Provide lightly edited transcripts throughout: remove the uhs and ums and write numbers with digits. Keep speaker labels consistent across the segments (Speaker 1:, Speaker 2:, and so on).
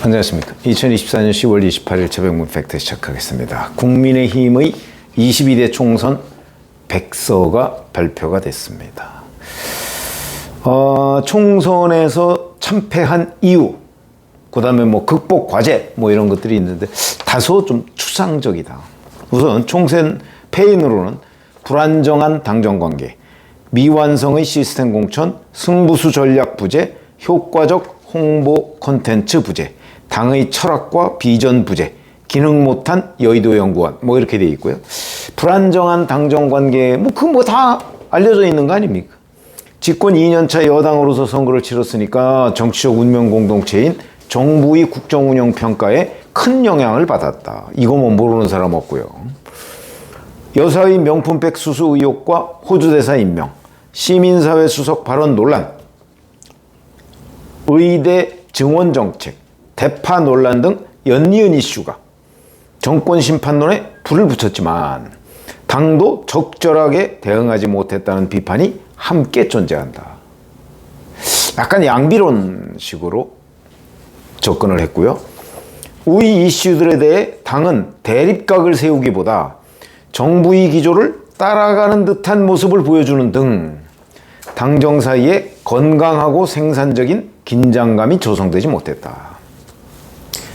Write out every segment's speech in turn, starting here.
Speaker 1: 안녕하십니까. 2024년 10월 28일 최백문 팩트 시작하겠습니다. 국민의힘의 22대 총선 백서가 발표가 됐습니다. 총선에서 참패한 이유, 그 다음에 극복 과제 이런 것들이 있는데 다소 좀 추상적이다. 우선 총선 패인으로는 불안정한 당정관계, 미완성의 시스템 공천, 승부수 전략 부재, 효과적 홍보 콘텐츠 부재, 당의 철학과 비전 부재, 기능 못한 여의도 연구원 이렇게 돼 있고요. 불안정한 당정관계 그거 다 알려져 있는 거 아닙니까? 집권 2년차 여당으로서 선거를 치렀으니까 정치적 운명 공동체인 정부의 국정운영 평가에 큰 영향을 받았다. 이거 모르는 사람 없고요. 여사의 명품백 수수 의혹과 호주대사 임명, 시민사회 수석 발언 논란, 의대 증원 정책, 대파 논란 등 연이은 이슈가 정권 심판론에 불을 붙였지만 당도 적절하게 대응하지 못했다는 비판이 함께 존재한다. 약간 양비론식으로 접근을 했고요. 우위 이슈들에 대해 당은 대립각을 세우기보다 정부의 기조를 따라가는 듯한 모습을 보여주는 등 당정 사이에 건강하고 생산적인 긴장감이 조성되지 못했다.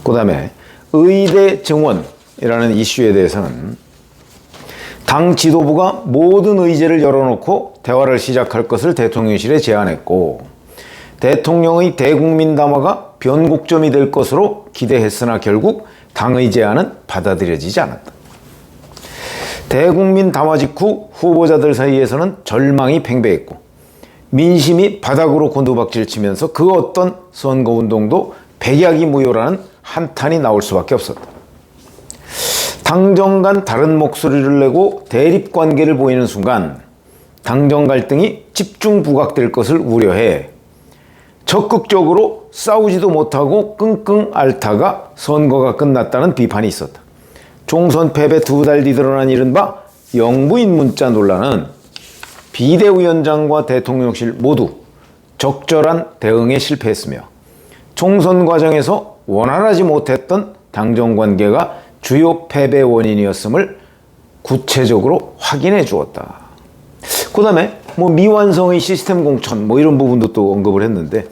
Speaker 1: 그 다음에 의대 증원이라는 이슈에 대해서는 당 지도부가 모든 의제를 열어놓고 대화를 시작할 것을 대통령실에 제안했고 대통령의 대국민 담화가 변곡점이 될 것으로 기대했으나 결국 당의 제안은 받아들여지지 않았다. 대국민 담화 직후 후보자들 사이에서는 절망이 팽배했고 민심이 바닥으로 곤두박질 치면서 그 어떤 선거운동도 백약이 무효라는 한탄이 나올 수밖에 없었다. 당정 간 다른 목소리를 내고 대립관계를 보이는 순간 당정 갈등이 집중 부각될 것을 우려해 적극적으로 싸우지도 못하고 끙끙 앓다가 선거가 끝났다는 비판이 있었다. 총선 패배 2달 뒤 드러난 이른바 영부인 문자 논란은 비대위원장과 대통령실 모두 적절한 대응에 실패했으며 총선 과정에서 원활하지 못했던 당정관계가 주요 패배 원인이었음을 구체적으로 확인해 주었다. 그 다음에 미완성의 시스템 공천 이런 부분도 또 언급을 했는데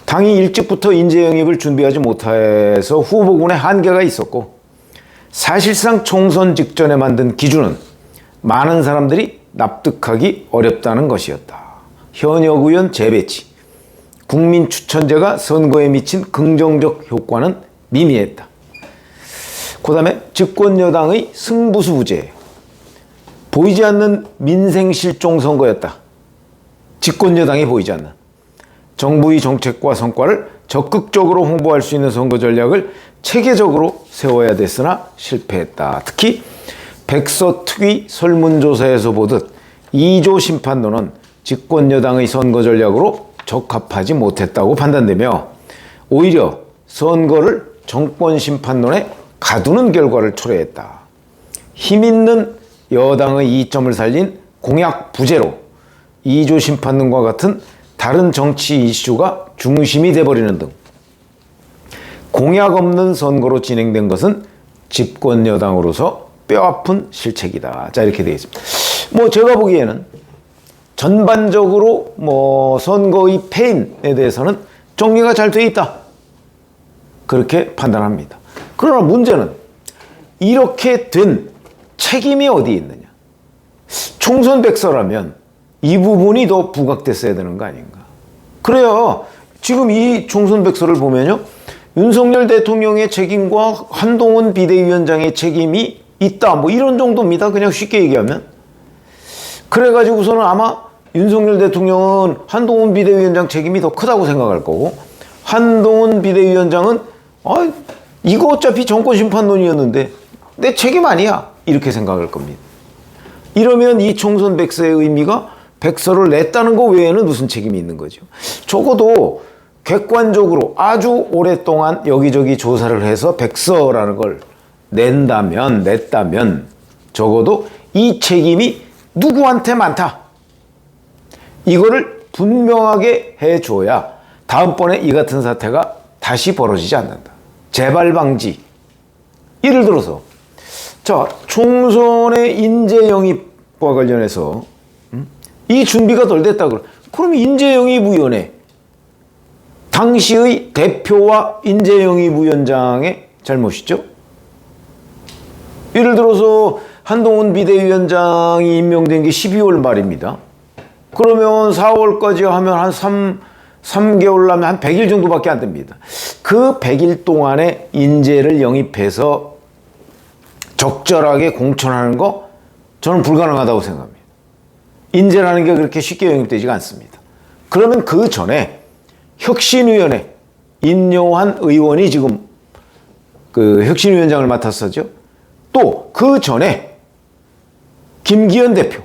Speaker 1: 당이 일찍부터 인재 영입을 준비하지 못해서 후보군의 한계가 있었고 사실상 총선 직전에 만든 기준은 많은 사람들이 납득하기 어렵다는 것이었다. 현역 의원 재배치, 국민 추천제가 선거에 미친 긍정적 효과는 미미했다. 그 다음에 집권 여당의 승부수 부재, 보이지 않는 민생 실종 선거였다. 집권 여당이 보이지 않는 정부의 정책과 성과를 적극적으로 홍보할 수 있는 선거 전략을 체계적으로 세워야 됐으나 실패했다. 특히 백서 특위 설문조사에서 보듯 2조 심판론은 집권 여당의 선거 전략으로 적합하지 못했다고 판단되며 오히려 선거를 정권 심판론에 가두는 결과를 초래했다. 힘있는 여당의 이점을 살린 공약 부재로 2조 심판론과 같은 다른 정치 이슈가 중심이 돼버리는 등 공약 없는 선거로 진행된 것은 집권 여당으로서 뼈아픈 실책이다. 자, 이렇게 되어 있습니다. 제가 보기에는 전반적으로 선거의 패인에 대해서는 정리가 잘 돼 있다. 그렇게 판단합니다. 그러나 문제는 이렇게 된 책임이 어디에 있느냐. 총선 백서라면 이 부분이 더 부각됐어야 되는 거 아닌가. 그래야 지금 이 총선 백서를 보면요. 윤석열 대통령의 책임과 한동훈 비대위원장의 책임이 있다. 이런 정도입니다. 그냥 쉽게 얘기하면. 그래가지고서는 아마 윤석열 대통령은 한동훈 비대위원장 책임이 더 크다고 생각할 거고 한동훈 비대위원장은 이거 어차피 정권 심판론이었는데 내 책임 아니야. 이렇게 생각할 겁니다. 이러면 이 총선 백서의 의미가 백서를 냈다는 거 외에는 무슨 책임이 있는 거죠. 적어도 객관적으로 아주 오랫동안 여기저기 조사를 해서 백서라는 걸 냈다면 적어도 이 책임이 누구한테 많다. 이거를 분명하게 해줘야 다음번에 이 같은 사태가 다시 벌어지지 않는다. 재발 방지. 예를 들어서 자, 총선의 인재 영입과 관련해서 이 준비가 덜 됐다 그럼 인재 영입위원회 당시의 대표와 인재 영입위원장의 잘못이죠. 예를 들어서 한동훈 비대위원장이 임명된 게 12월 말입니다. 그러면 4월까지 하면 한 3개월 나면 한 100일 정도밖에 안 됩니다. 그 100일 동안에 인재를 영입해서 적절하게 공천하는 거 저는 불가능하다고 생각합니다. 인재라는 게 그렇게 쉽게 영입되지가 않습니다. 그러면 그 전에 혁신위원회 인요한 의원이 지금 그 혁신위원장을 맡았었죠. 또 그 전에 김기현 대표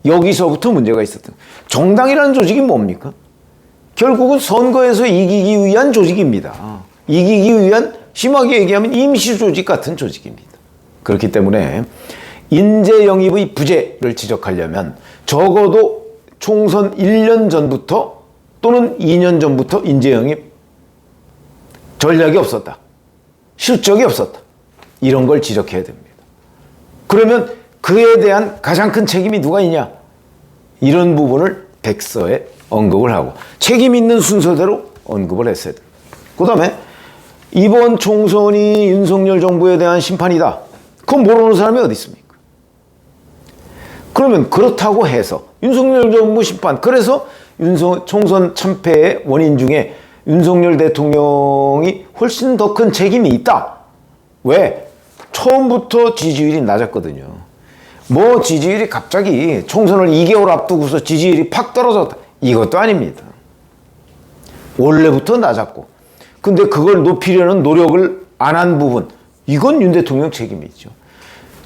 Speaker 1: 여기서부터 문제가 있었던 정당이라는 조직이 뭡니까? 결국은 선거에서 이기기 위한 조직입니다. 이기기 위한 심하게 얘기하면 임시조직 같은 조직입니다. 그렇기 때문에 인재 영입의 부재를 지적하려면 적어도 총선 1년 전부터 또는 2년 전부터 인재 영입 전략이 없었다. 실적이 없었다. 이런 걸 지적해야 됩니다. 그러면 그에 대한 가장 큰 책임이 누가 있냐? 이런 부분을 백서에 언급을 하고 책임 있는 순서대로 언급을 했어야 됩니다. 그 다음에 이번 총선이 윤석열 정부에 대한 심판이다. 그건 모르는 사람이 어디 있습니까? 그러면 그렇다고 해서 윤석열 정부 심판, 그래서 총선 참패의 원인 중에 윤석열 대통령이 훨씬 더 큰 책임이 있다. 왜? 처음부터 지지율이 낮았거든요. 뭐 지지율이 갑자기 총선을 2개월 앞두고서 지지율이 팍 떨어졌다. 이것도 아닙니다. 원래부터 낮았고. 근데 그걸 높이려는 노력을 안 한 부분, 이건 윤 대통령 책임이 있죠.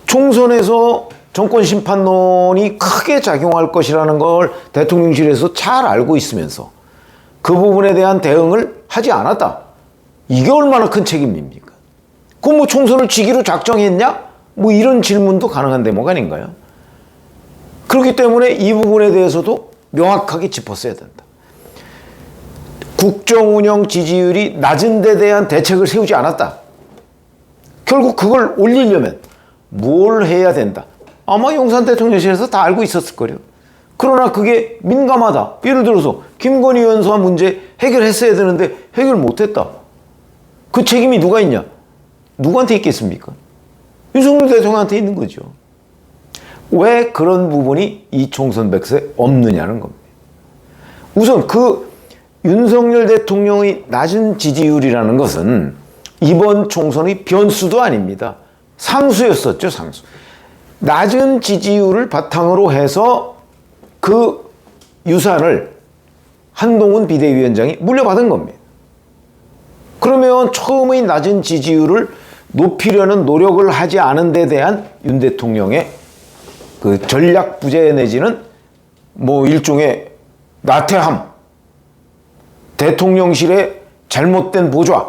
Speaker 1: 총선에서 정권 심판론이 크게 작용할 것이라는 걸 대통령실에서 잘 알고 있으면서 그 부분에 대한 대응을 하지 않았다. 이게 얼마나 큰 책임입니까? 그럼 뭐 총선을 지기로 작정했냐? 뭐 이런 질문도 가능한 대목 아닌가요? 그렇기 때문에 이 부분에 대해서도 명확하게 짚었어야 된다. 국정운영 지지율이 낮은 데 대한 대책을 세우지 않았다. 결국 그걸 올리려면 뭘 해야 된다. 아마 용산 대통령실에서 다 알고 있었을 거예요. 그러나 그게 민감하다. 예를 들어서 김건희 여사 문제 해결했어야 되는데 해결 못했다. 그 책임이 누가 있냐? 누구한테 있겠습니까? 윤석열 대통령한테 있는 거죠. 왜 그런 부분이 이 총선 백서에 없느냐는 겁니다. 우선 그 윤석열 대통령의 낮은 지지율이라는 것은 이번 총선의 변수도 아닙니다. 상수였었죠, 상수. 낮은 지지율을 바탕으로 해서 그 유산을 한동훈 비대위원장이 물려받은 겁니다. 그러면 처음의 낮은 지지율을 높이려는 노력을 하지 않은 데 대한 윤 대통령의 그 전략 부재 내지는 뭐 일종의 나태함, 대통령실의 잘못된 보좌,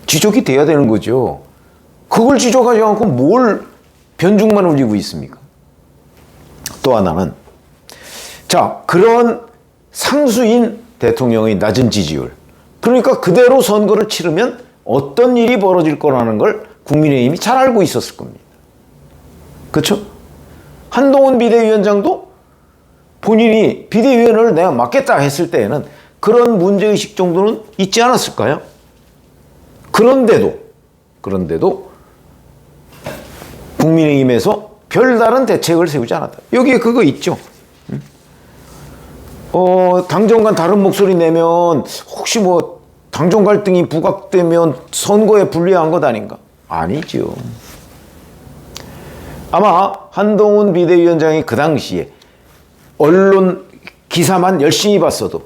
Speaker 1: 지적이 돼야 되는 거죠. 그걸 지적하지 않고 뭘 변죽만 올리고 있습니까? 또 하나는 자, 그런 상수인 대통령의 낮은 지지율, 그러니까 그대로 선거를 치르면 어떤 일이 벌어질 거라는 걸 국민의힘이 잘 알고 있었을 겁니다. 그렇죠? 한동훈 비대위원장도 본인이 비대위원을 내가 맡겠다 했을 때에는 그런 문제의식 정도는 있지 않았을까요? 그런데도 국민의힘에서 별다른 대책을 세우지 않았다. 여기에 그거 있죠. 당정 간 다른 목소리 내면 혹시 뭐 당정 갈등이 부각되면 선거에 불리한 것 아닌가? 아니죠. 아마 한동훈 비대위원장이 그 당시에 언론 기사만 열심히 봤어도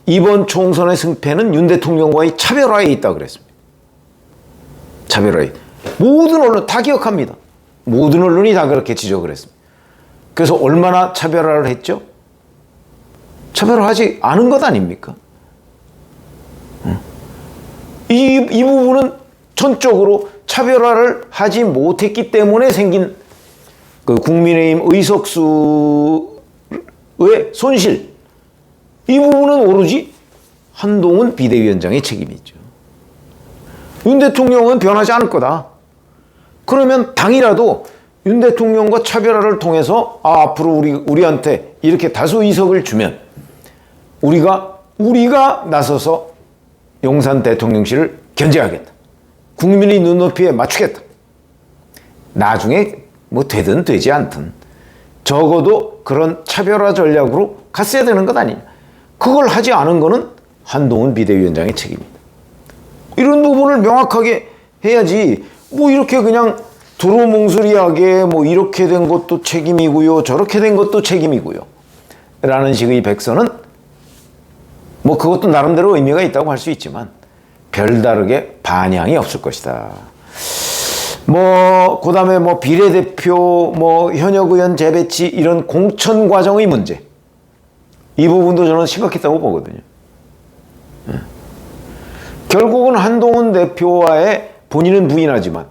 Speaker 1: 이번 총선의 승패는 윤 대통령과의 차별화에 있다고 그랬습니다. 차별화에. 모든 언론 다 기억합니다. 모든 언론이 다 그렇게 지적을 했습니다. 그래서 얼마나 차별화를 했죠? 차별화하지 않은 것 아닙니까? 이 부분은 전적으로 차별화를 하지 못했기 때문에 생긴 그 국민의힘 의석수의 손실. 이 부분은 오로지 한동훈 비대위원장의 책임이죠. 윤 대통령은 변하지 않을 거다. 그러면 당이라도 윤 대통령과 차별화를 통해서 앞으로 우리한테 이렇게 다수 의석을 주면 우리가 나서서 용산 대통령실을 견제하겠다. 국민의 눈높이에 맞추겠다. 나중에 뭐 되든 되지 않든 적어도 그런 차별화 전략으로 갔어야 되는 것 아니냐. 그걸 하지 않은 거는 한동훈 비대위원장의 책임입니다. 이런 부분을 명확하게 해야지 뭐 이렇게 그냥 두루뭉술하게 뭐 이렇게 된 것도 책임이고요. 저렇게 된 것도 책임이고요. 라는 식의 백서는 뭐 그것도 나름대로 의미가 있다고 할 수 있지만 별다르게 반향이 없을 것이다. 뭐 그다음에 뭐 비례대표 뭐 현역 의원 재배치 이런 공천 과정의 문제. 이 부분도 저는 심각했다고 보거든요. 결국은 한동훈 대표와의 본인은 부인하지만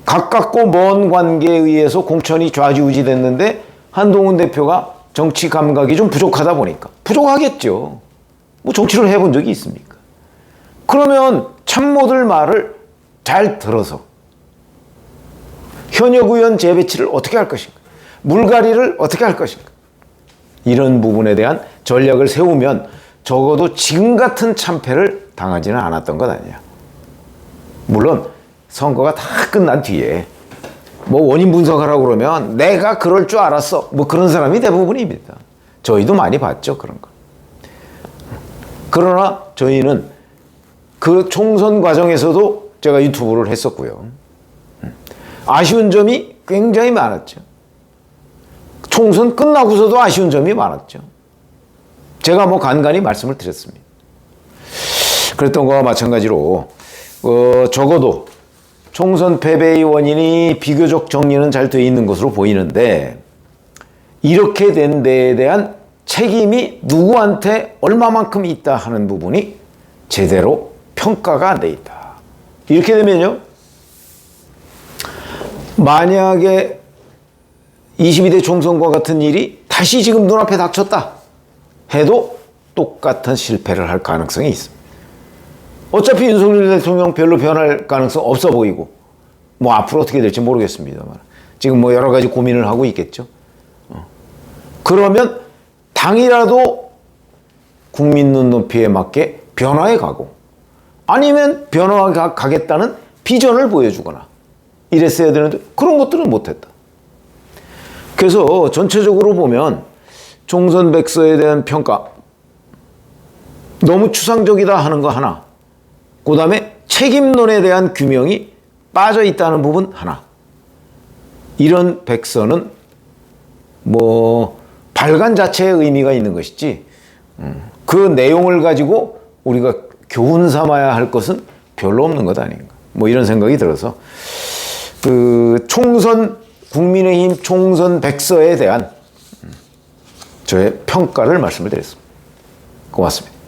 Speaker 1: 가깝고 먼 관계에 의해서 공천이 좌지우지 됐는데 한동훈 대표가 정치 감각이 좀 부족하다 보니까 부족하겠죠. 뭐 정치를 해본 적이 있습니까? 그러면 참모들 말을 잘 들어서 현역 의원 재배치를 어떻게 할 것인가? 물갈이를 어떻게 할 것인가? 이런 부분에 대한 전략을 세우면 적어도 지금 같은 참패를 당하지는 않았던 것 아니냐. 물론 선거가 다 끝난 뒤에 뭐 원인 분석하라고 그러면 내가 그럴 줄 알았어. 뭐 그런 사람이 대부분입니다. 저희도 많이 봤죠. 그런 거. 그러나 저희는 그 총선 과정에서도 제가 유튜브를 했었고요. 아쉬운 점이 굉장히 많았죠. 총선 끝나고서도 아쉬운 점이 많았죠. 제가 뭐 간간히 말씀을 드렸습니다. 그랬던 거와 마찬가지로 적어도 총선 패배의 원인이 비교적 정리는 잘 돼 있는 것으로 보이는데 이렇게 된 데에 대한 책임이 누구한테 얼마만큼 있다 하는 부분이 제대로 평가가 안 돼 있다. 이렇게 되면요. 만약에 22대 총선과 같은 일이 다시 지금 눈앞에 닥쳤다 해도 똑같은 실패를 할 가능성이 있습니다. 어차피 윤석열 대통령 별로 변할 가능성 없어 보이고 뭐 앞으로 어떻게 될지 모르겠습니다만 지금 뭐 여러 가지 고민을 하고 있겠죠. 그러면 당이라도 국민 눈높이에 맞게 변화해 가고 아니면 변화해 가겠다는 비전을 보여주거나 이랬어야 되는데 그런 것들은 못했다. 그래서 전체적으로 보면 총선 백서에 대한 평가 너무 추상적이다 하는 거 하나, 그 다음에 책임론에 대한 규명이 빠져 있다는 부분 하나. 이런 백서는 뭐 발간 자체의 의미가 있는 것이지 그 내용을 가지고 우리가 교훈 삼아야 할 것은 별로 없는 것 아닌가. 뭐 이런 생각이 들어서 그 총선 국민의힘 총선 백서에 대한 저의 평가를 말씀을 드렸습니다. 고맙습니다.